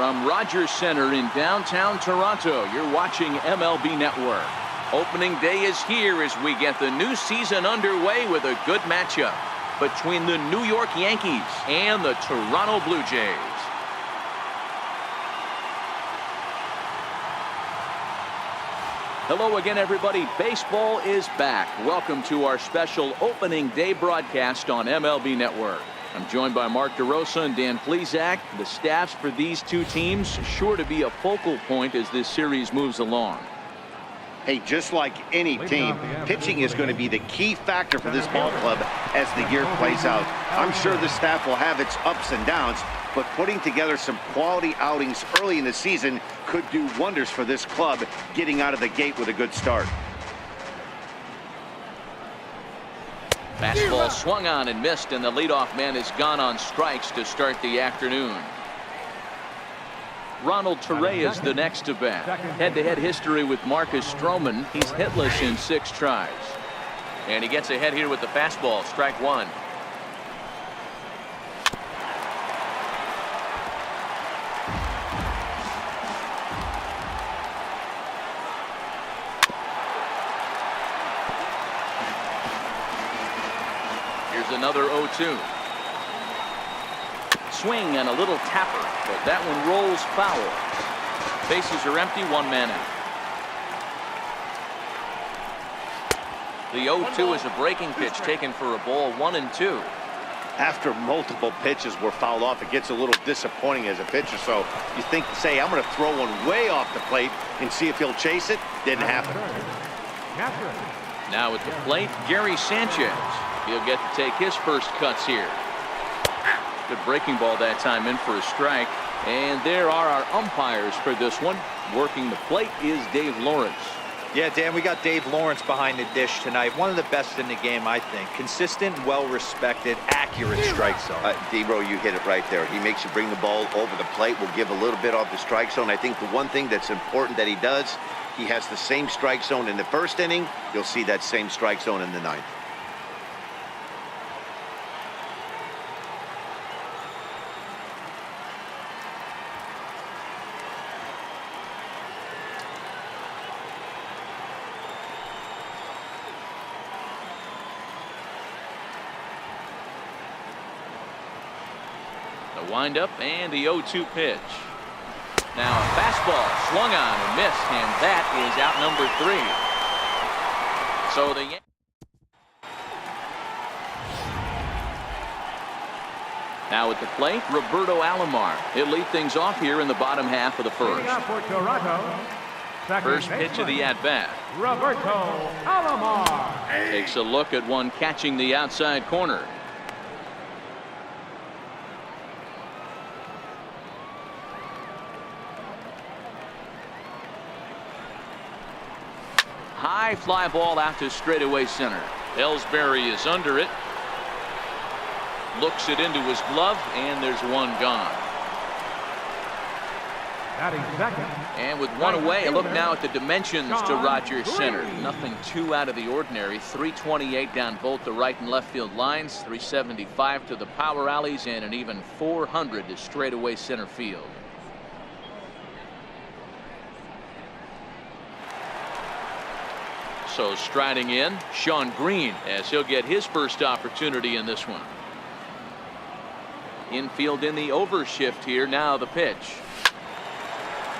From Rogers Center in downtown Toronto, you're watching MLB Network. Opening day is here as we get the new season underway with a good matchup between the New York Yankees and the Toronto Blue Jays. Hello again, everybody. Baseball is back. Welcome to our special opening day broadcast on MLB Network. I'm joined by Mark DeRosa and Dan Plesac. The staffs for these two teams sure to be a focal point as this series moves along. Hey, just like any team, pitching is going to be the key factor for this ball club as the year plays out. I'm sure the staff will have its ups and downs, but putting together some quality outings early in the season could do wonders for this club getting out of the gate with a good start. Fastball swung on and missed, and the leadoff man is gone on strikes to start the afternoon. Ronald Torrey is the next to bat. Head-to-head history with Marcus Stroman. He's hitless in 6 tries. And he gets ahead here with the fastball. Strike one. Here's another 0-2. Swing and a little tapper, but that one rolls foul. Bases are empty, 1 man out. The 0-2 is a breaking pitch taken for a ball, 1-2. After multiple pitches were fouled off, it gets a little disappointing as a pitcher. So you think, say, I'm going to throw one way off the plate and see if he'll chase it. Didn't happen. Now at the plate, Gary Sanchez. He'll get to take his first cuts here. Good breaking ball that time, in for a strike. And there are our umpires for this one. Working the plate is Dave Lawrence. Yeah, Dan, we got Dave Lawrence behind the dish tonight. One of the best in the game, I think. Consistent, well-respected, accurate strike zone. D-Bro, you hit it right there. He makes you bring the ball over the plate. Will give a little bit off the strike zone. I think the one thing that's important that he does, he has the same strike zone in the first inning. You'll see that same strike zone in the 9th. Windup and the 0-2 pitch. Now a fastball swung on and missed, and that is out number 3. So the now at the plate, Roberto Alomar. He'll lead things off here in the bottom half of the first. First pitch of the at-bat. Roberto Alomar Takes a look at one catching the outside corner. High fly ball out to straightaway center. Ellsbury is under it. Looks it into his glove, and there's one gone. And with one away, a look now at the dimensions to Rogers Center. Nothing too out of the ordinary. 328 down both the right and left field lines, 375 to the power alleys, and an even 400 to straightaway center field. So striding in, Sean Green, as he'll get his first opportunity in this one. Infield in the overshift here. Now the pitch.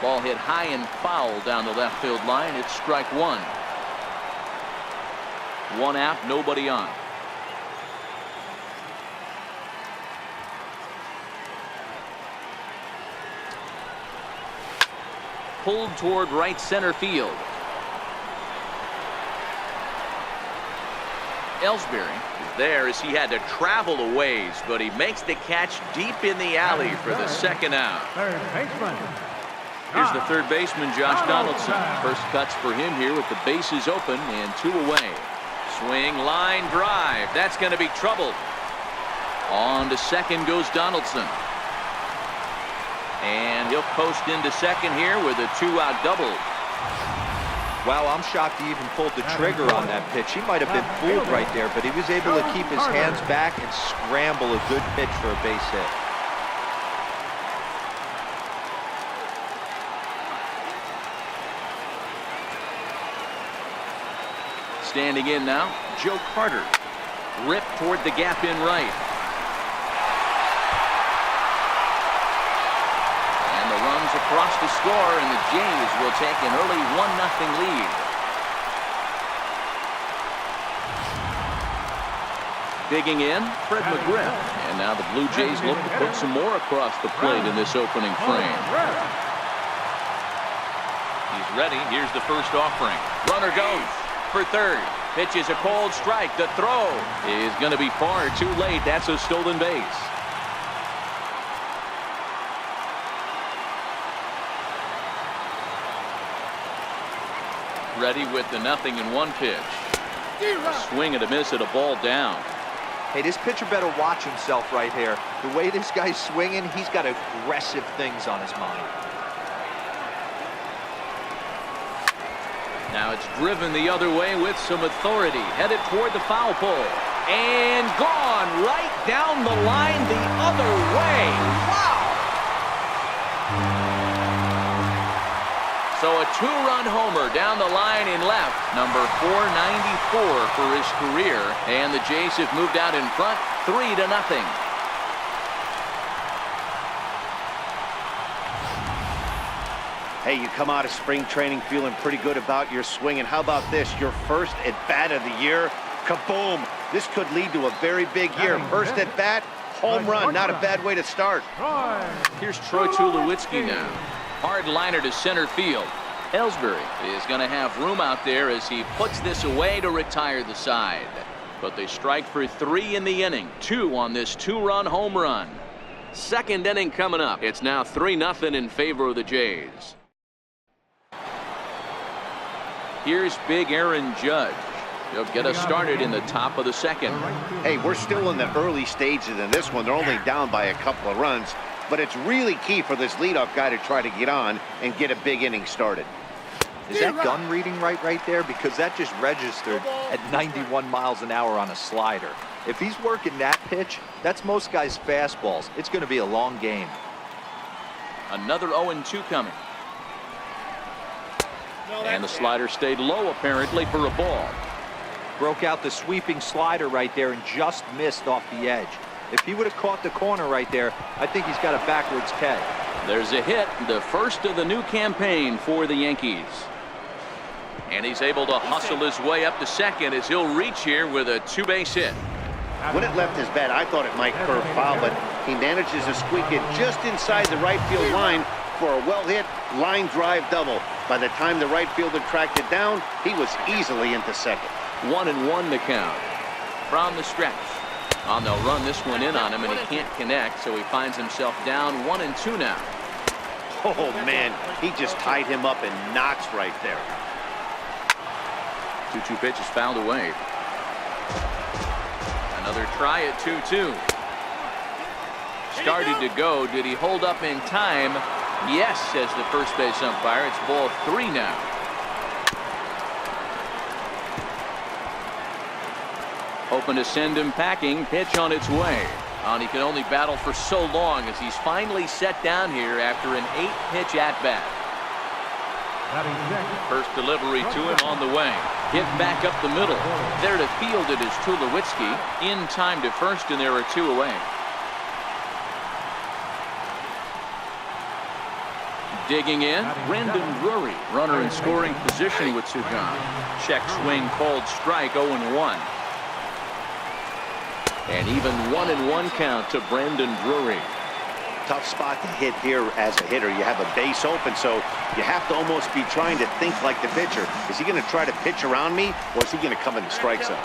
Ball hit high and foul down the left field line. It's strike one. 1 out, nobody on. Pulled toward right center field. Ellsbury is there as he had to travel a ways, but he makes the catch deep in the alley for the second out. Third baseman. Here's the third baseman, Josh Donaldson. First cuts for him here with the bases open and 2 away. Swing, line drive. That's going to be trouble. On to second goes Donaldson. And he'll post into second here with a 2-out double. Wow, I'm shocked he even pulled the trigger on that pitch. He might have been fooled right there, but he was able to keep his hands back and scramble a good pitch for a base hit. Standing in now, Joe Carter. Rip toward the gap in right. And the runs across the score, and the Jays will take an early 1-0 lead. Digging in, Fred McGriff. And now the Blue Jays look to put some more across the plate in this opening frame. He's ready. Here's the first offering. Runner goes for third. Pitch is a cold strike. The throw is going to be far too late. That's a stolen base. Ready with the 0-1 pitch. A swing and a miss at a ball down. Hey, this pitcher better watch himself right here. The way this guy's swinging, he's got aggressive things on his mind. Now it's driven the other way with some authority. Headed toward the foul pole. And gone right down the line the other way. Wow! So a two-run homer down the line in left. Number 494 for his career. And the Jays have moved out in front 3-0. Hey, you come out of spring training feeling pretty good about your swing, and how about this? Your first at-bat of the year, kaboom! This could lead to a very big year. First at-bat, home run, not a bad way to start. Here's Troy Tulowitzki now. Hard liner to center field. Ellsbury is going to have room out there as he puts this away to retire the side. But they strike for 3 in the inning. 2 on this 2-run home run. Second inning coming up. It's now 3-0 in favor of the Jays. Here's big Aaron Judge. He'll get us started in the top of the second. Hey, we're still in the early stages in this one. They're only down by a couple of runs, but it's really key for this leadoff guy to try to get on and get a big inning started. Is that gun reading right there? Because that just registered at 91 miles an hour on a slider. If he's working that pitch, that's most guys' fastballs. It's going to be a long game. Another 0-2 coming. And the slider stayed low apparently for a ball. Broke out the sweeping slider right there and just missed off the edge. If he would have caught the corner right there, I think he's got a backwards K. There's a hit, the first of the new campaign for the Yankees. And he's able to hustle his way up to second as he'll reach here with a 2-base hit. When it left his bat, I thought it might curve foul, but he manages to squeak it just inside the right field line for a well-hit line drive double. By the time the right fielder tracked it down, he was easily into second. 1-1 the count from the stretch. They'll run this one in on him, and he can't connect, so he finds himself down 1-2 now. Oh, man, he just tied him up in knots right there. 2-2 pitch is fouled away. Another try at 2-2. Started to go. Did he hold up in time? Yes, says the first base umpire. It's ball 3 now. Hoping to send him packing. Pitch on its way. And he can only battle for so long as he's finally set down here after an 8-pitch at-bat. First delivery to him on the way. Hit back up the middle. There to field it is Tulowitzki. In time to first, and there are 2 away. Digging in, Brendan Drury. Runner in scoring position with 2 gone. Check swing, called strike, 0-1. And even 1-1 count to Brendan Drury. Tough spot to hit here as a hitter. You have a base open, so you have to almost be trying to think like the pitcher. Is he going to try to pitch around me, or is he going to come in the strike zone?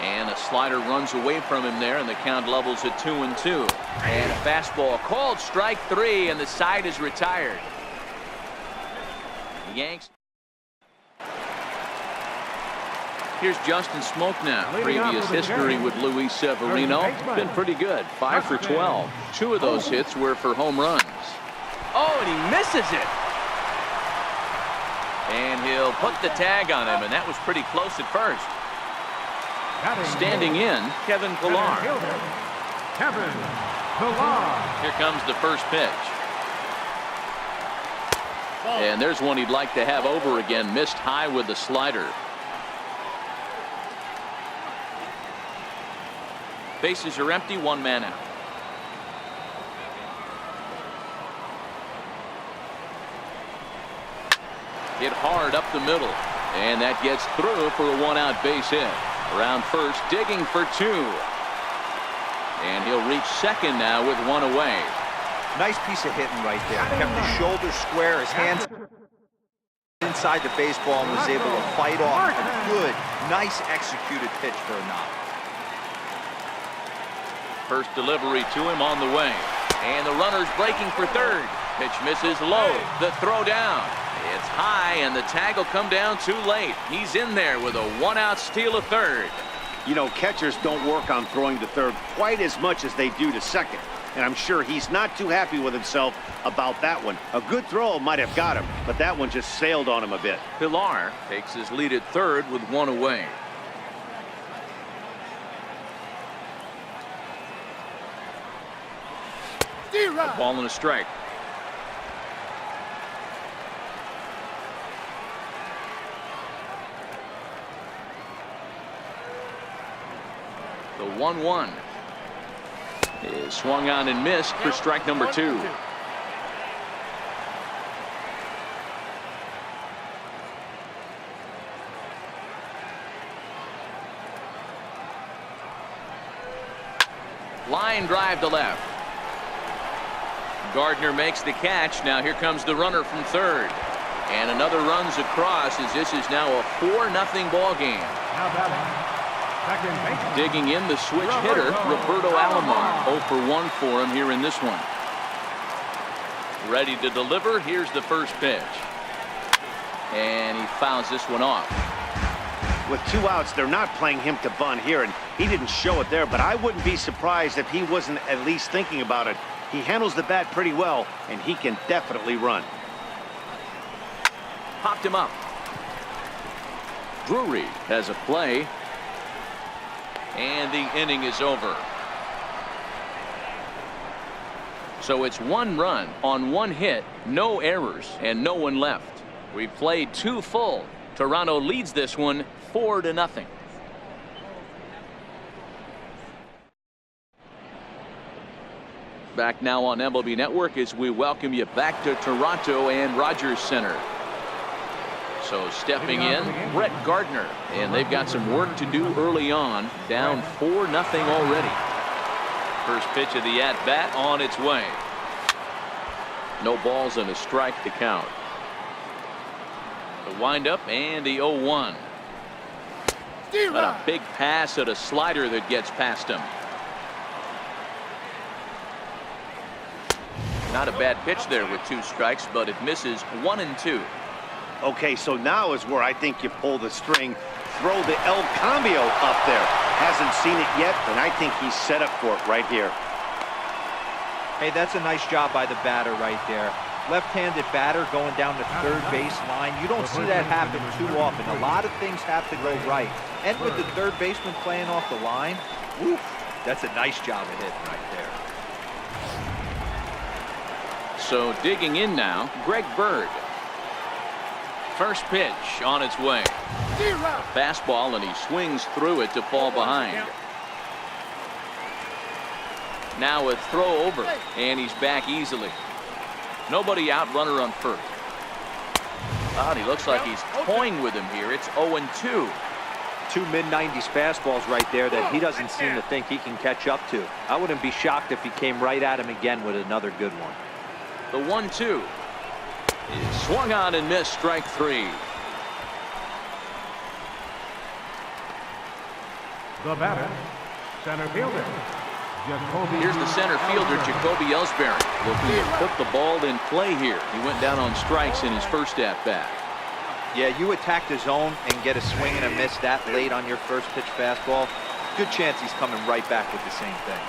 And a slider runs away from him there, and the count levels at 2-2. And a fastball called strike 3, and the side is retired. The Yanks. Here's Justin Smoke now. Previous history with Luis Severino. Been pretty good. 5 for 12. 2 of those hits were for home runs. Oh, and he misses it. And he'll put the tag on him, and that was pretty close at first. Standing in, Kevin Pillar. Here comes the first pitch. And there's one he'd like to have over again. Missed high with the slider. Bases are empty, one man out. Hit hard up the middle, and that gets through for a one-out base hit. Around first, digging for two. And he'll reach second now with one away. Nice piece of hitting right there. Kept his shoulders square, his hands inside the baseball, and was able to fight off a good, nice executed pitch for a knock. First delivery to him on the way. And the runner's breaking for third. Pitch misses low. The throw down. It's high, and the tag will come down too late. He's in there with a one-out steal of third. You know, catchers don't work on throwing to third quite as much as they do to second. And I'm sure he's not too happy with himself about that one. A good throw might have got him, but that one just sailed on him a bit. Pilar takes his lead at third with one away. A ball and a strike. The 1-1 is swung on and missed for strike number 2. Line drive to left. Gardner makes the catch. Now here comes the runner from third. And another runs across as this is now a 4-0 ball game. Digging in the switch hitter, Roberto Alomar. 0 for 1 for him here in this one. Ready to deliver. Here's the first pitch. And he fouls this one off. With 2 outs, they're not playing him to bunt here, and he didn't show it there, but I wouldn't be surprised if he wasn't at least thinking about it. He handles the bat pretty well, and he can definitely run. Popped him up. Drury has a play. And the inning is over. So it's 1 run on 1 hit, no errors, and no one left. We've played 2 full. Toronto leads this one 4-0. Back now on MLB Network as we welcome you back to Toronto and Rogers Center. So stepping in, Brett Gardner, and they've got some work to do early on, down 4-0 already. First pitch of the at-bat on its way. No balls and a strike to count. The windup and the 0-1. But a big pass at a slider that gets past him. Not a bad pitch there with 2 strikes, but it misses 1 and 2. Okay, so now is where I think you pull the string. Throw the El Cambio up there. Hasn't seen it yet, and I think he's set up for it right here. Hey, that's a nice job by the batter right there. Left-handed batter going down the third base line. You don't see that happen too often. A lot of things have to go right. And with the third baseman playing off the line, woof, that's a nice job of hitting right there. So digging in now, Greg Bird. First pitch on its way. A fastball, and he swings through it to fall behind. Now a throw over, and he's back easily. Nobody out, runner on first. Oh, he looks like he's toying with him here. It's 0-2. 2 mid-90s fastballs right there that he doesn't seem to think he can catch up to. I wouldn't be shocked if he came right at him again with another good one. The 1-2 is swung on and missed, strike 3. The batter, center fielder. Here's the center fielder, Jacoby Ellsbury, looking to put the ball in play here. He went down on strikes in his first at-bat. Yeah, you attack the zone and get a swing and a miss that late on your first pitch fastball. Good chance he's coming right back with the same thing.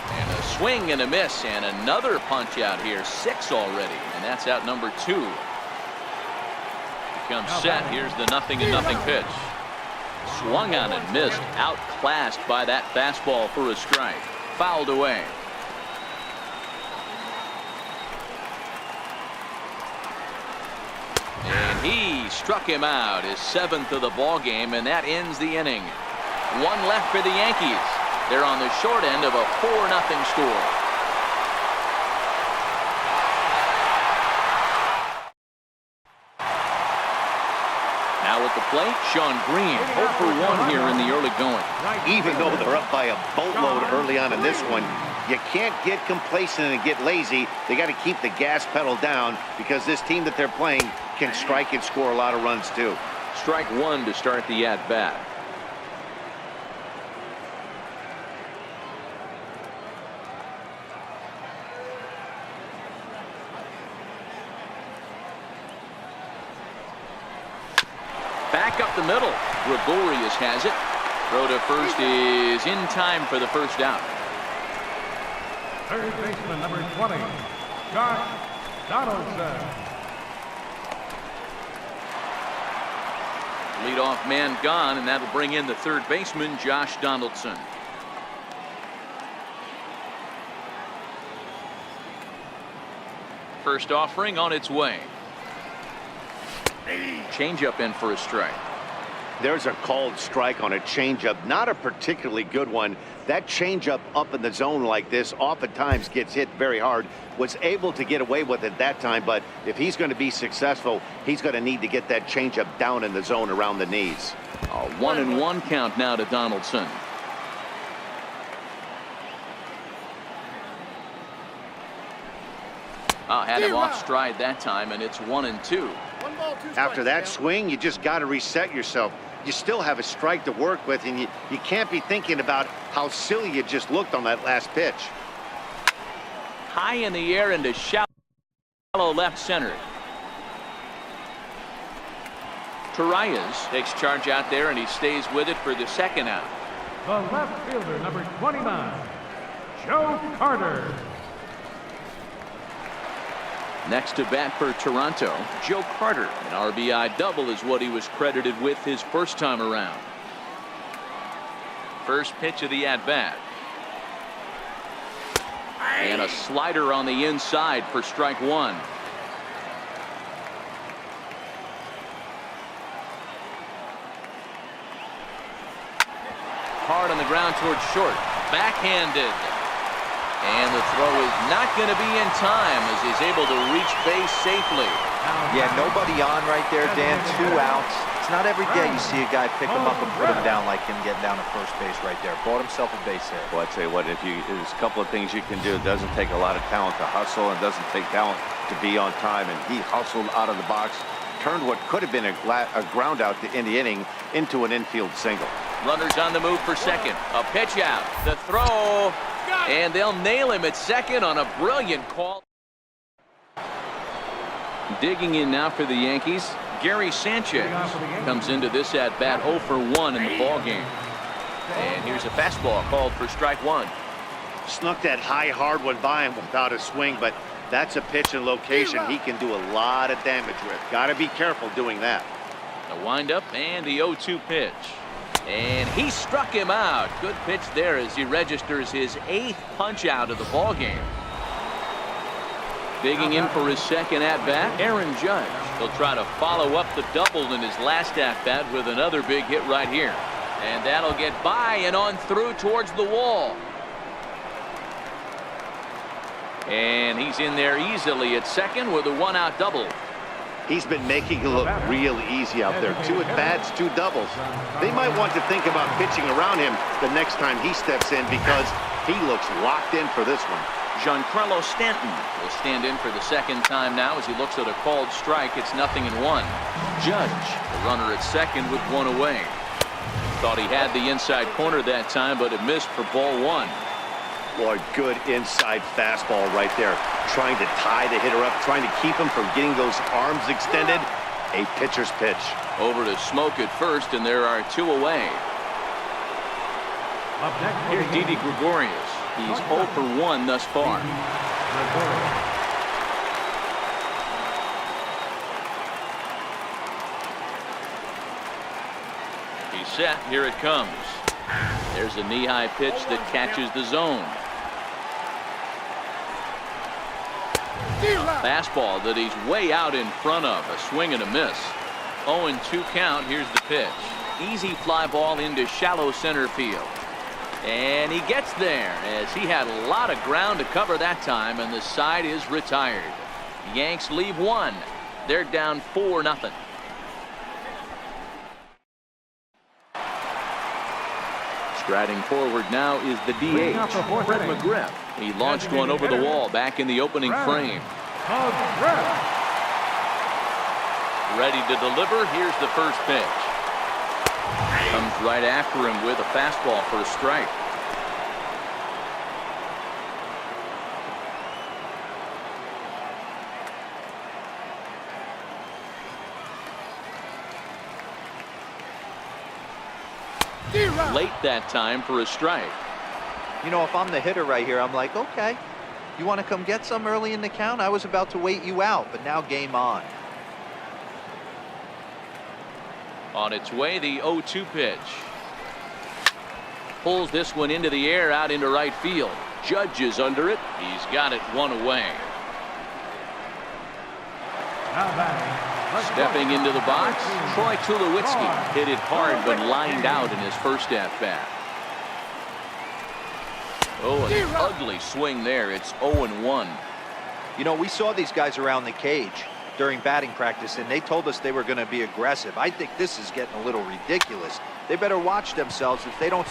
And a swing and a miss, and another punch out here. 6 already, and that's out number 2. Becomes set. Here's the 0-0 pitch. Swung on and missed, outclassed by that fastball for a strike. Fouled away. And he struck him out, his 7th of the ball game, and that ends the inning. 1 left for the Yankees. They're on the short end of a 4-0 score. Now at the plate, Sean Green, 0 for 1 here in the early going. Even though they're up by a boatload early on in this one, you can't get complacent and get lazy. They got to keep the gas pedal down because this team that they're playing can strike and score a lot of runs too. Strike one to start the at-bat. Back up the middle. Gregorius has it. Throw to first is in time for the first out. Third baseman number 20, Josh Donaldson. Leadoff man gone, and that'll bring in the third baseman, Josh Donaldson. First offering on its way. Changeup in for a strike. There's a called strike on a changeup, not a particularly good one. That changeup up in the zone like this oftentimes gets hit very hard. Was able to get away with it that time, but if he's going to be successful, he's going to need to get that changeup down in the zone around the knees. A 1-1 count now to Donaldson. Had him off stride that time, and it's 1-2. After that swing, you just got to reset yourself. You still have a strike to work with, and you can't be thinking about how silly you just looked on that last pitch. High in the air into shallow left center. Torreyes takes charge out there, and he stays with it for the second out. The left fielder, number 29, Joe Carter. Next to bat for Toronto, Joe Carter. An RBI double is what he was credited with his first time around. First pitch of the at-bat. And a slider on the inside for strike one. Hard on the ground towards short. Backhanded. And the throw is not going to be in time as he's able to reach base safely. Yeah, nobody on right there, Dan. 2 outs. It's not every day you see a guy pick him up and put him down like him getting down to first base right there. Bought himself a base hit. Well, I'd say what, there's a couple of things you can do. It doesn't take a lot of talent to hustle, and doesn't take talent to be on time. And he hustled out of the box, turned what could have been a ground out in the inning into an infield single. Runners on the move for second. A pitch out. The throw. And they'll nail him at second on a brilliant call. Digging in now for the Yankees, Gary Sanchez comes into this at bat 0 for 1 in the ballgame. And here's a fastball called for strike one. Snuck that high hard one by him without a swing, but that's a pitch and location he can do a lot of damage with. Got to be careful doing that. The windup and the 0-2 pitch. And he struck him out. Good pitch there as he registers his 8th punch out of the ball game. Digging in for his second at-bat, Aaron Judge. He'll try to follow up the double in his last at-bat with another big hit right here. And that'll get by and on through towards the wall. And he's in there easily at second with a 1-out double. He's been making it look real easy out there. 2 at-bats, 2 doubles. They might want to think about pitching around him the next time he steps in because he looks locked in for this one. Giancarlo Stanton will stand in for the second time now as he looks at a called strike. It's 0-1. Judge, the runner at second with 1 away. Thought he had the inside corner that time, but it missed for ball 1. Boy, good inside fastball right there. Trying to tie the hitter up, trying to keep him from getting those arms extended. A pitcher's pitch. Over to Smoke at first, and there are 2 away. Here's Didi Gregorius. He's 0 for 1 thus far. He's set. Here it comes. There's a knee-high pitch that catches the zone. Fastball that he's way out in front of. A swing and a miss. 0-2 count. Here's the pitch. Easy fly ball into shallow center field. And he gets there as he had a lot of ground to cover that time, and the side is retired. Yanks leave one. They're down 4-0. Striding forward now is the DH, Fred McGriff. He launched one over the wall back in the opening frame. Ready to deliver. Here's the first pitch. Comes right after him with a fastball for a strike. Late that time for a strike. You know, if I'm the hitter right here, I'm like, okay, you want to come get some early in the count? I was about to wait you out, but now game on. On its way, the 0-2 pitch. Pulls this one into the air out into right field. Judge is under it. He's got it one away. Stepping into the box, Troy Tulowitzki hit it hard but lined out in his first at-bat. Oh, an ugly swing there. It's 0-1. You know, we saw these guys around the cage during batting practice, and they told us they were going to be aggressive. I think this is getting a little ridiculous. They better watch themselves. If they don't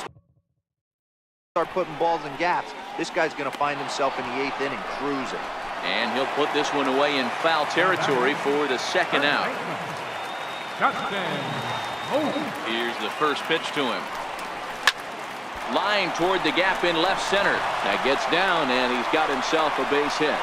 start putting balls in gaps, this guy's going to find himself in the 8th inning cruising. And he'll put this one away in foul territory for the second out. Here's the first pitch to him. Line toward the gap in left center. That gets down, and he's got himself a base hit.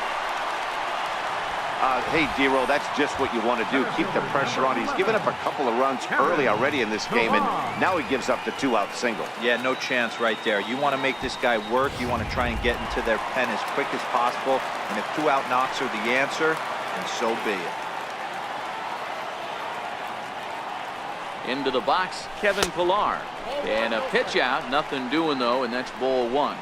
Hey, D-Roll, that's just what you want to do. Keep the pressure on. He's given up a couple of runs early already in this game, and now he gives up the 2-out single. Yeah, no chance right there. You want to make this guy work. You want to try and get into their pen as quick as possible. And if 2-out knocks are the answer, then so be it. Into the box, Kevin Pillar. And a pitch out. Nothing doing, though, and that's ball one.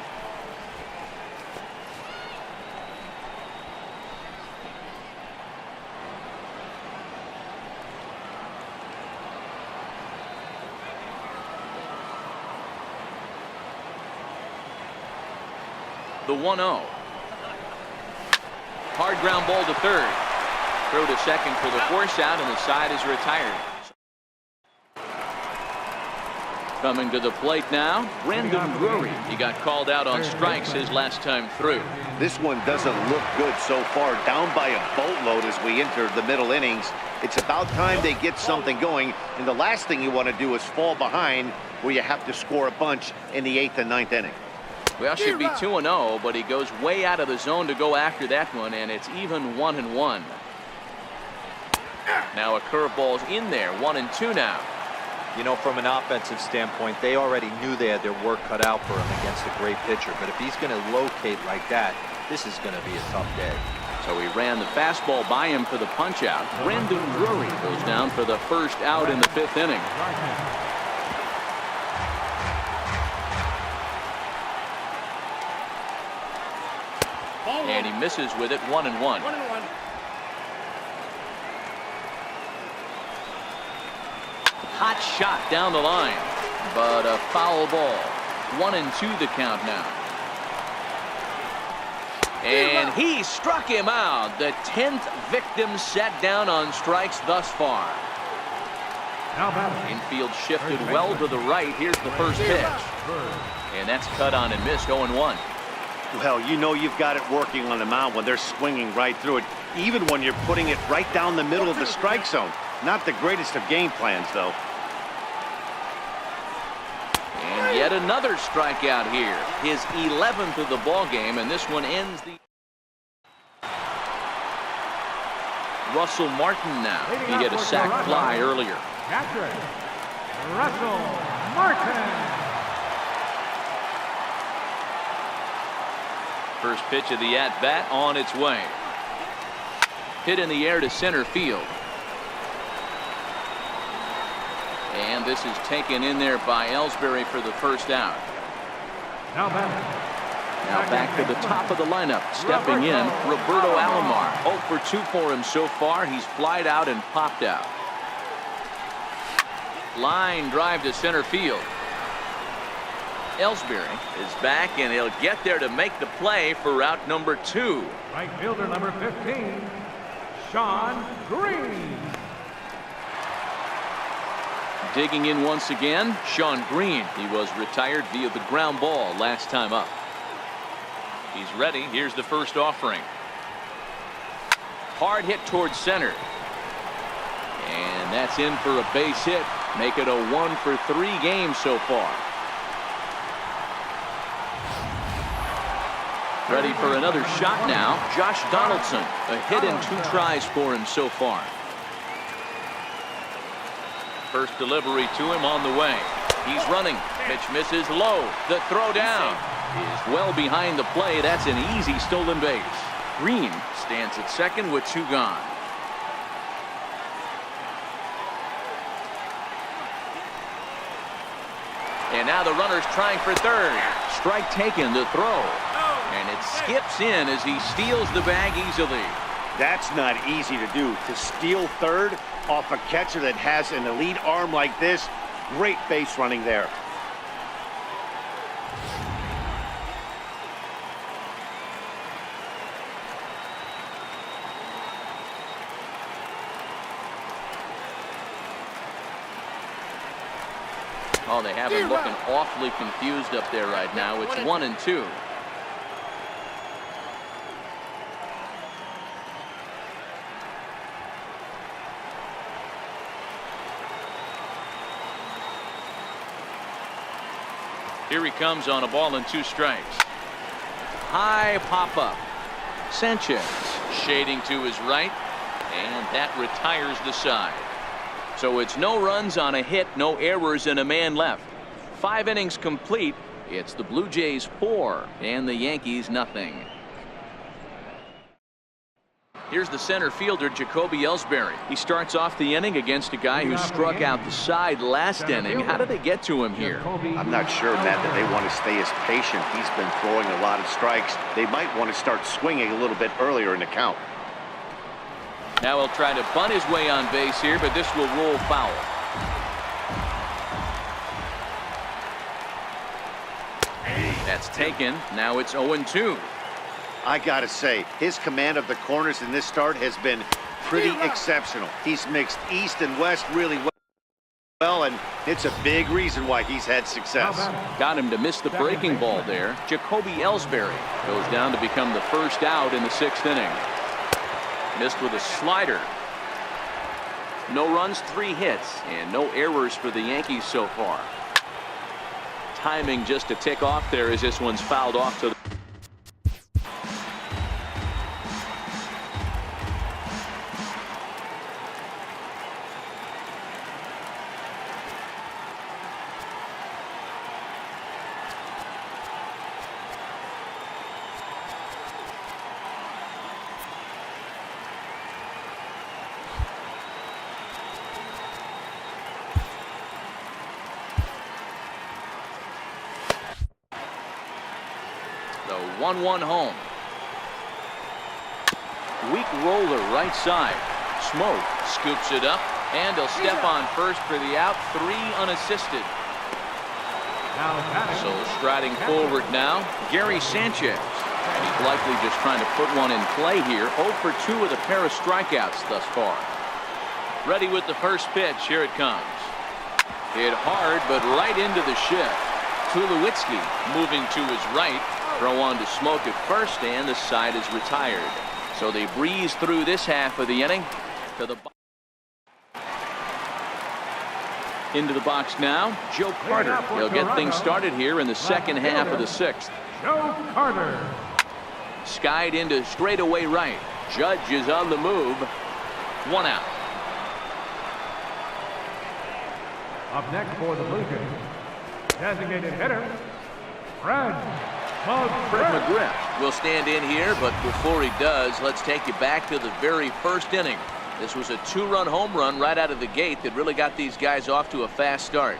The 1-0. Hard ground ball to third. Throw to second for the force out, and the side is retired. Coming to the plate now, Brandon Drury. He got called out on strikes his last time through. This one doesn't look good so far. Down by a boatload as we enter the middle innings. It's about time they get something going, and the last thing you want to do is fall behind where you have to score a bunch in the 8th and 9th inning. Well, should be 2-0, but he goes way out of the zone to go after that one, and it's even 1-1. Now a curveball's in there, 1-2 now. You know, from an offensive standpoint, they already knew they had their work cut out for him against a great pitcher. But if he's going to locate like that, this is going to be a tough day. So he ran the fastball by him for the punch out. Brandon Drury goes down for the first out in the 5th inning. And he misses with it, 1-1. Hot shot down the line, but a foul ball. 1-2 the count now. And he struck him out. The 10th victim set down on strikes thus far. Infield shifted well to the right. Here's the first pitch. And that's cut on and missed, 0-1. Well, you know you've got it working on the mound when they're swinging right through it, even when you're putting it right down the middle of the strike zone. Not the greatest of game plans, though. And yet another strikeout here. His 11th of the ball game, and this one ends the... Russell Martin now. He hit a sac fly earlier. Russell Martin. First pitch of the at-bat on its way. Hit in the air to center field. And this is taken in there by Ellsbury for the first out. Now back to the top of the lineup. Stepping in, Roberto Alomar. 0 for 2 for him so far. He's flied out and popped out. Line drive to center field. Ellsbury is back, and he'll get there to make the play for route number 2. Right fielder number 15, Sean Green. Digging in once again, Sean Green. He was retired via the ground ball last time up. He's ready. Here's the first offering. Hard hit towards center. And that's in for a base hit. Make it a 1-for-3 game so far. Ready for another shot now. Josh Donaldson. A hit in 2 tries for him so far. First delivery to him on the way. He's running. Pitch misses low. The throw down is well behind the play. That's an easy stolen base. Green stands at second with 2 gone. And now the runner's trying for third. Strike taken, the throw. And it skips in as he steals the bag easily. That's not easy to do. To steal third off a catcher that has an elite arm like this, great base running there. Oh, they have him looking awfully confused up there right now. It's 1-2. Here he comes on a ball and 2 strikes. High pop up. Sanchez shading to his right, and that retires the side. So it's no runs on a hit, no errors, and a man left. 5 innings complete. It's the Blue Jays 4 and the Yankees nothing. Here's the center fielder, Jacoby Ellsbury. He starts off the inning against a guy who struck out the side last inning. How did they get to him here? I'm not sure, Matt, that they want to stay as patient. He's been throwing a lot of strikes. They might want to start swinging a little bit earlier in the count. Now he'll try to bunt his way on base here, but this will roll foul. That's taken. Now it's 0-2. I gotta say, his command of the corners in this start has been pretty exceptional. He's mixed east and west really well, and it's a big reason why he's had success. Got him to miss the breaking ball there. Jacoby Ellsbury goes down to become the first out in the 6th inning. Missed with a slider. No runs, 3 hits, and no errors for the Yankees so far. Timing just a tick off there as this one's fouled off to the The 1-1 home. Weak roller right side. Smoke scoops it up, and he'll step on first for the out. 3 unassisted. So striding forward now, Gary Sanchez. And he's likely just trying to put one in play here. 0 for 2 with a pair of strikeouts thus far. Ready with the first pitch. Here it comes. Hit hard, but right into the shift. Tulowitzki moving to his right. Throw on to Smoke at first, and the side is retired. So they breeze through this half of the inning. To the into the box now, Joe Carter. He'll get things started here in the second half of the 6th. Joe Carter. Skied into straightaway right. Judge is on the move. 1 out. Up next for the Blue Jays, designated hitter, Fred McGriff will stand in here, but before he does, let's take you back to the very first inning. This was a 2-run home run right out of the gate that really got these guys off to a fast start.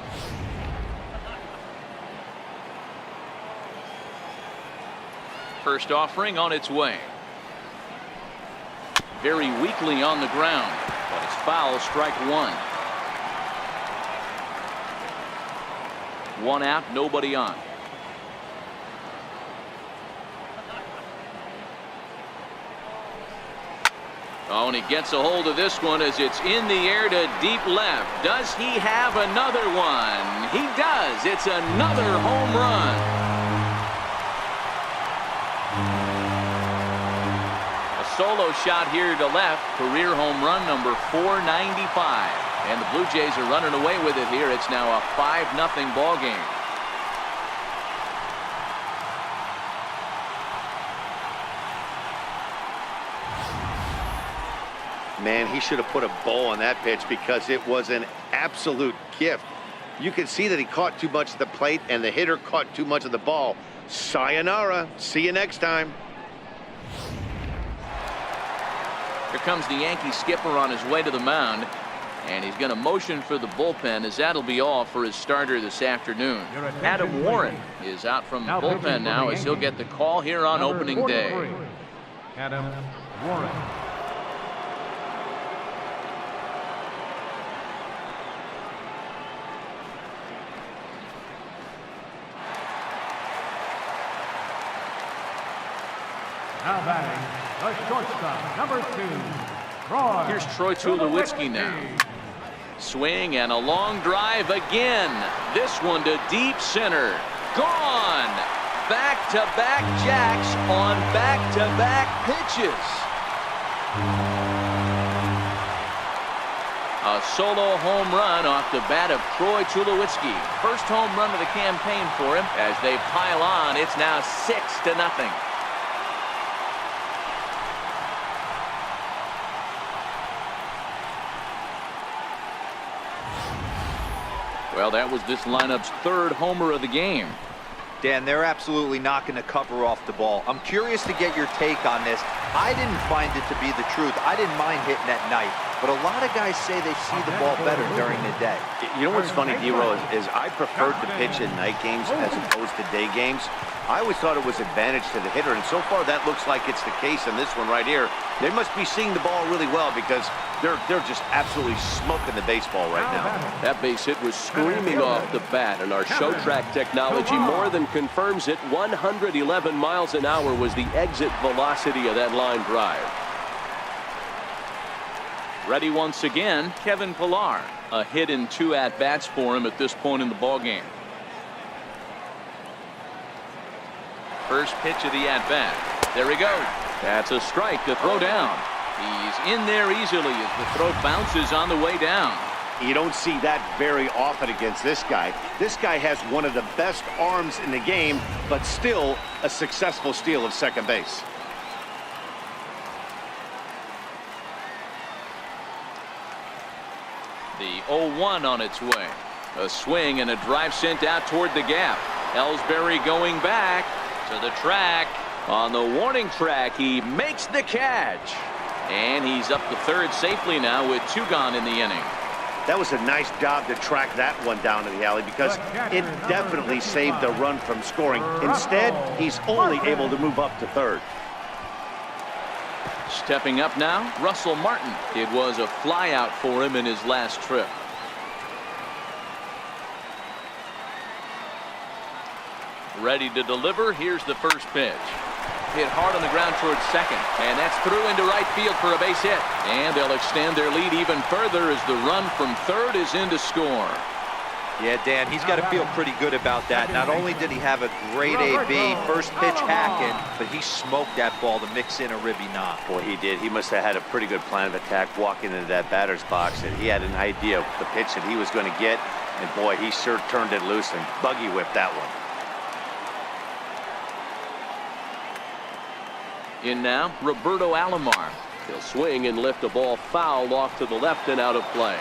First offering on its way. Very weakly on the ground, but it's foul, strike 1. 1 out, nobody on. Oh, and he gets a hold of this one as it's in the air to deep left. Does he have another one? He does. It's another home run. A solo shot here to left. Career home run number 495. And the Blue Jays are running away with it here. It's now a 5-0 ball game. Man, he should have put a bow on that pitch because it was an absolute gift. You can see that he caught too much of the plate and the hitter caught too much of the ball. Sayonara. See you next time. Here comes the Yankee skipper on his way to the mound. And he's going to motion for the bullpen, as that'll be all for his starter this afternoon. Adam Warren is out from the bullpen now as he'll get the call here on opening day. Adam Warren. Now batting, the shortstop, number 2, Troy. Here's Troy Tulowitzki now. Swing and a long drive again. This one to deep center. Gone. Back-to-back jacks on back-to-back pitches. A solo home run off the bat of Troy Tulowitzki. First home run of the campaign for him. As they pile on, it's now 6-0. Well, that was this lineup's 3rd homer of the game. Dan, they're absolutely not going to cover off the ball. I'm curious to get your take on this. I didn't find it to be the truth. I didn't mind hitting at night, but a lot of guys say they see the ball better during the day. You know what's funny, D-Row, is I preferred to pitch in night games as opposed to day games. I always thought it was advantage to the hitter, and so far that looks like it's the case in this one right here. They must be seeing the ball really well because they're just absolutely smoking the baseball right now. That base hit was screaming off the bat, and our show track technology more than confirms it. 111 miles an hour was the exit velocity of that line drive. Ready once again, Kevin Pillar. A hit in 2 at-bats for him at this point in the ballgame. First pitch of the at-bat. There he goes. That's a strike to throw down. He's in there easily as the throw bounces on the way down. You don't see that very often against this guy. This guy has one of the best arms in the game, but still a successful steal of second base. The 0-1 on its way. A swing and a drive sent out toward the gap. Ellsbury going back to the track. On the warning track, he makes the catch. And he's up to third safely now with 2 gone in the inning. That was a nice job to track that one down to the alley because it definitely saved the run from scoring. Instead, he's only able to move up to third. Stepping up now, Russell Martin. It was a flyout for him in his last trip. Ready to deliver. Here's the first pitch. Hit hard on the ground towards second, and that's through into right field for a base hit. And they'll extend their lead even further as the run from third is in to score. Yeah, Dan, he's got to feel pretty good about that. Not only did he have a great AB, first pitch hacking, but he smoked that ball to mix in a ribby knock. Boy, he did. He must have had a pretty good plan of attack walking into that batter's box, and he had an idea of the pitch that he was going to get. And boy, he sure turned it loose and buggy whipped that one. In now, Roberto Alomar. He'll swing and lift a ball foul off to the left and out of play.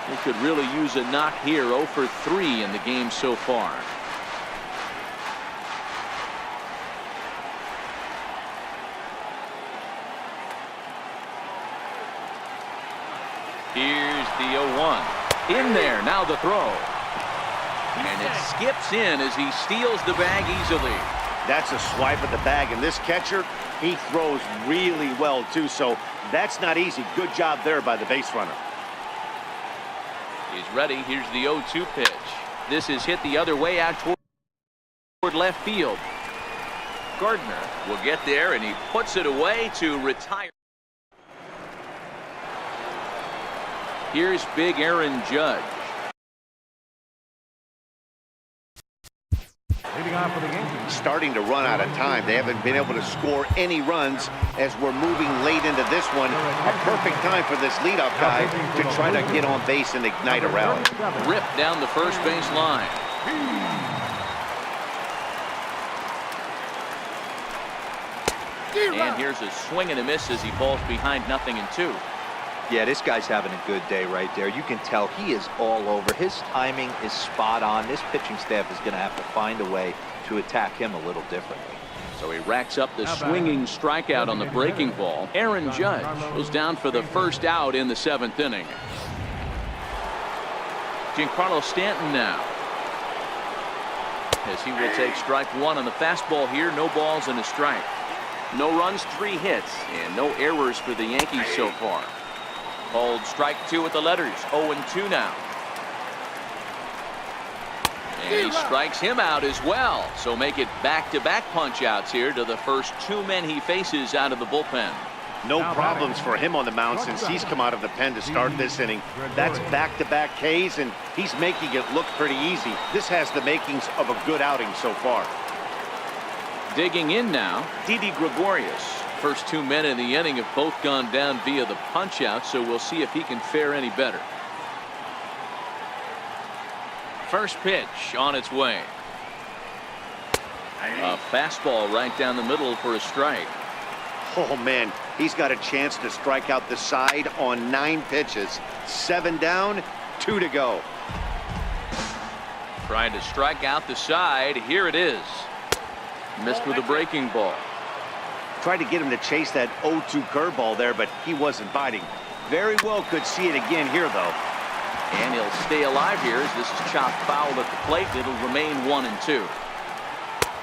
He could really use a knock here. 0 for 3 in the game so far. Here's the 0-1. In there, now the throw. And it skips in as he steals the bag easily. That's a swipe at the bag, and this catcher, he throws really well too, so that's not easy. Good job there by the base runner. He's ready. Here's the 0-2 pitch. This is hit the other way out toward left field. Gardner will get there, and he puts it away to retire. Here's big Aaron Judge. Leading on for the Yankees. Starting to run out of time. They haven't been able to score any runs as we're moving late into this one. A perfect time for this leadoff guy to try to get on base and ignite a rally. Ripped down the first base line. And here's a swing and a miss as he falls behind 0-2. Yeah, this guy's having a good day right there. You can tell he is all over. His timing is spot on. This pitching staff is going to have to find a way to attack him a little differently. So he racks up the swinging strikeout on the breaking ball. Aaron Judge goes down for the first out in the 7th inning. Giancarlo Stanton now, as he will take strike 1 on the fastball here. No balls and a strike. No runs, 3 hits, and no errors for the Yankees so far. Called strike 2 with the letters. 0-2 now. And he strikes him out as well. So make it back-to-back punch-outs here to the first 2 men he faces out of the bullpen. No problems for him on the mound since he's come out of the pen to start this inning. That's back-to-back Ks, and he's making it look pretty easy. This has the makings of a good outing so far. Digging in now, Didi Gregorius. First 2 men in the inning have both gone down via the punch-out, so we'll see if he can fare any better. First pitch on its way. A fastball right down the middle for a strike. Oh, man, he's got a chance to strike out the side on 9 pitches. 7 down, 2 to go. Trying to strike out the side. Here it is. Missed with a breaking ball. Tried to get him to chase that 0-2 curveball there, but he wasn't biting. Very well could see it again here, though. And he'll stay alive here as this is chopped foul at the plate. It'll remain 1-2.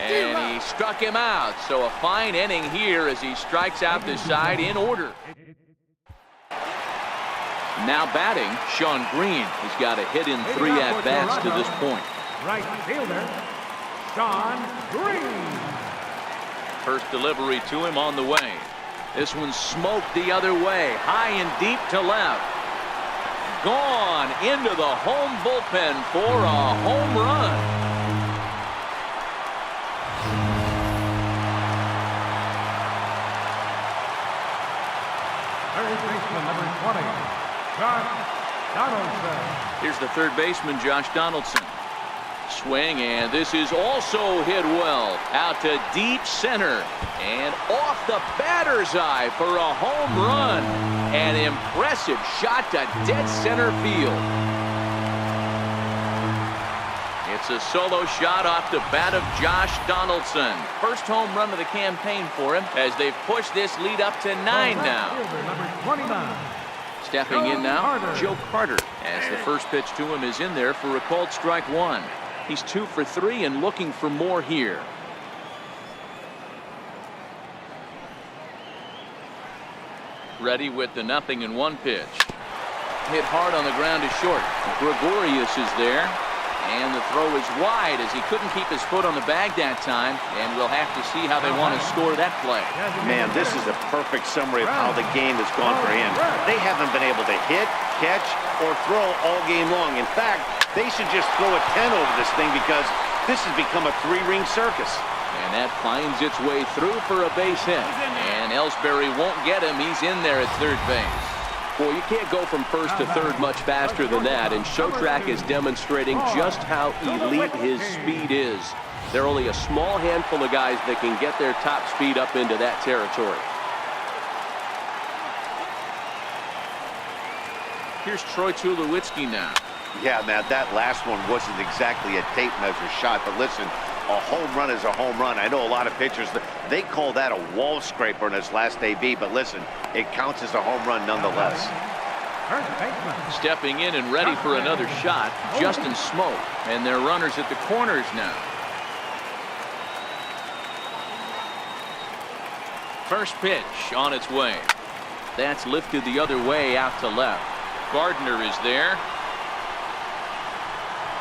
And he struck him out. So a fine inning here as he strikes out the side in order. Now batting, Sean Green. He's got a hit in 3 at-bats to this point. Right fielder, Sean Green. First delivery to him on the way. This one smoked the other way, high and deep to left. Gone into the home bullpen for a home run. Third baseman, number 20, Josh Donaldson. Here's the third baseman, Josh Donaldson. Swing, and this is also hit well out to deep center and off the batter's eye for a home run. An impressive shot to dead center field. It's a solo shot off the bat of Josh Donaldson. First home run of the campaign for him as they've pushed this lead up to 9 now. Number 29. Stepping in now, Joe Carter, as the first pitch to him is in there for a called strike 1. He's 2 for 3 and looking for more here. Ready with the 0-1 pitch. Hit hard on the ground to short. Gregorius is there. And the throw is wide as he couldn't keep his foot on the bag that time. And we'll have to see how they want to score that play. Man, this is a perfect summary of how the game has gone for him. They haven't been able to hit, catch, or throw all game long. In fact, they should just throw a 10 over this thing because this has become a 3-ring circus. And that finds its way through for a base hit. And Ellsbury won't get him. He's in there at third base. Well, you can't go from first to third much faster than that, and Showtrack is demonstrating just how elite his speed is. There are only a small handful of guys that can get their top speed up into that territory. Here's Troy Tulowitzki now. Yeah, man, that last one wasn't exactly a tape measure shot, but listen, a home run is a home run. I know a lot of pitchers, they call that a wall scraper in his last AB, but listen, it counts as a home run nonetheless. Stepping in and ready for another shot, Justin Smoke, and their runners at the corners now. First pitch on its way. That's lifted the other way out to left. Gardner is there.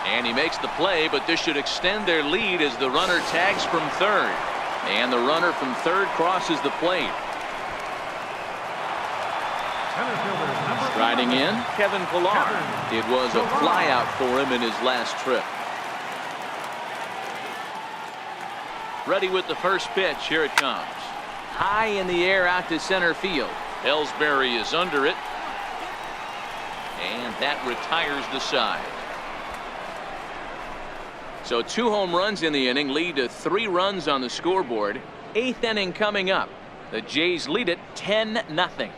And he makes the play, but this should extend their lead as the runner tags from third. And the runner from third crosses the plate. Riding in, Kevin Pillar. It was a flyout for him in his last trip. Ready with the first pitch. Here it comes. High in the air out to center field. Ellsbury is under it. And that retires the side. So 2 home runs in the inning lead to 3 runs on the scoreboard. 8th inning coming up. The Jays lead it 10-0.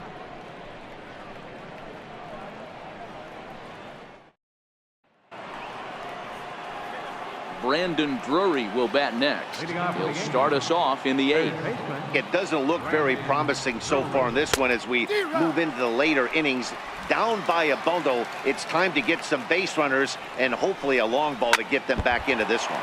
Brandon Drury will bat next. He'll start us off in the 8th. It doesn't look very promising so far in this one as we move into the later innings. Down by a bundle, it's time to get some base runners and hopefully a long ball to get them back into this one.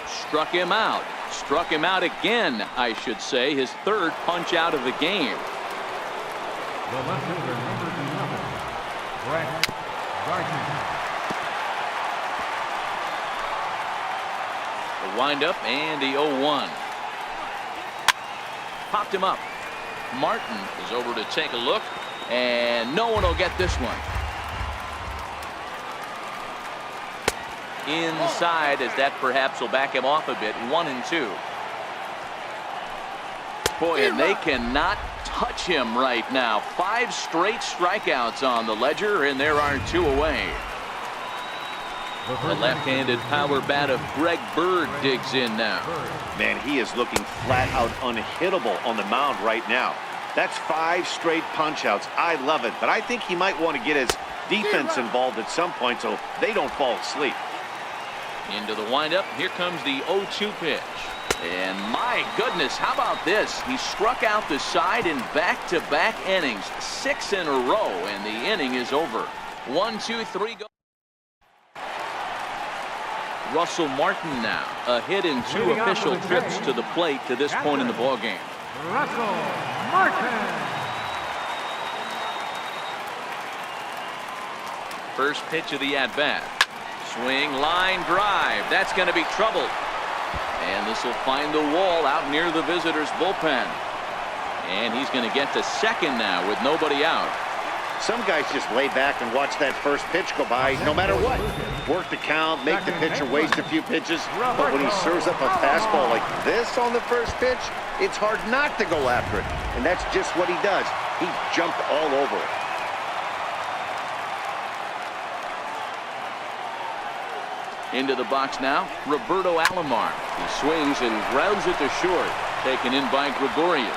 Struck him out. Struck him out again, I should say. His 3rd punch out of the game. The left fielder, number 11, Brett Gardner. The windup and the 0-1. Popped him up. Martin is over to take a look, and no one will get this one. Inside, as that perhaps will back him off a bit. 1-2. Boy, and they cannot touch him right now. 5 straight strikeouts on the ledger, and there are 2 away. The left-handed power bat of Greg Bird digs in now. Man, he is looking flat out unhittable on the mound right now. That's 5 straight punch-outs. I love it, but I think he might want to get his defense involved at some point so they don't fall asleep. Into the windup. Here comes the 0-2 pitch. And my goodness, how about this? He struck out the side in back-to-back innings. 6 in a row, and the inning is over. 1, 2, 3, go. Russell Martin now. A hit in 2 official trips to the plate to this point in the ballgame. Russell Martin. First pitch of the at-bat. Swing, line drive. That's going to be trouble. And this will find the wall out near the visitors' bullpen. And he's going to get to second now with nobody out. Some guys just lay back and watch that first pitch go by no matter what. Work the count, make the pitcher waste a few pitches. But when he serves up a fastball like this on the first pitch, it's hard not to go after it. And that's just what he does. He jumped all over it. Into the box now, Roberto Alomar. He swings and grounds it to short. Taken in by Gregorius.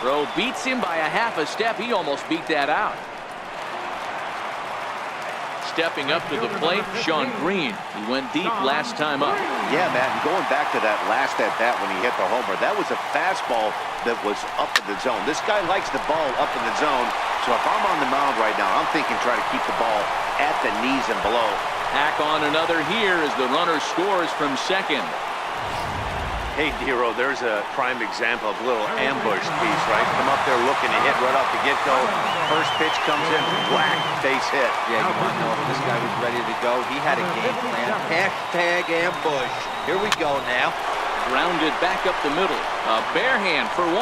Throw beats him by a half a step. He almost beat that out. Stepping up to the plate, Sean Green. He went deep last time up. Yeah, Matt, and going back to that last at-bat when he hit the homer, that was a fastball that was up in the zone. This guy likes the ball up in the zone, so if I'm on the mound right now, I'm thinking try to keep the ball at the knees and below. Tack on another here as the runner scores from second. Hey, Dero, there's a prime example of a little ambush piece, right? Come up there looking to hit right off the get-go. First pitch comes in, whack, base hit. Yeah, you want to know if this guy was ready to go. He had a game plan. Hashtag ambush. Here we go now. Grounded back up the middle. A bare hand for 1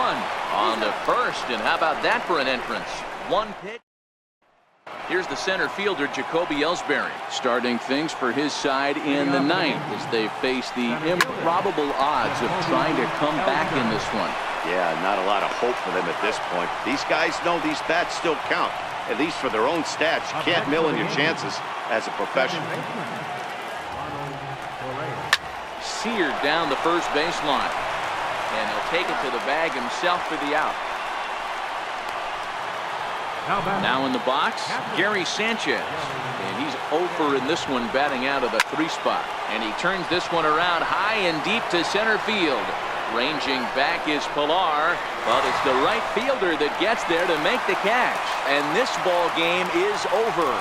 on the first. And how about that for an entrance? 1 pitch. Here's the center fielder, Jacoby Ellsbury, starting things for his side in the 9th as they face the improbable odds of trying to come back in this one. Yeah, not a lot of hope for them at this point. These guys know these bats still count, at least for their own stats. You can't mill in your chances as a professional. Seared down the first baseline, and he'll take it to the bag himself for the out. Now in the box, Gary Sanchez. And he's over in this one, batting out of the 3 spot. And he turns this one around high and deep to center field. Ranging back is Pillar, but it's the right fielder that gets there to make the catch. And this ball game is over.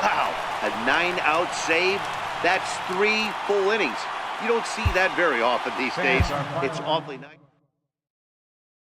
Wow, a 9-out save? That's 3 full innings. You don't see that very often these days. It's awfully nice.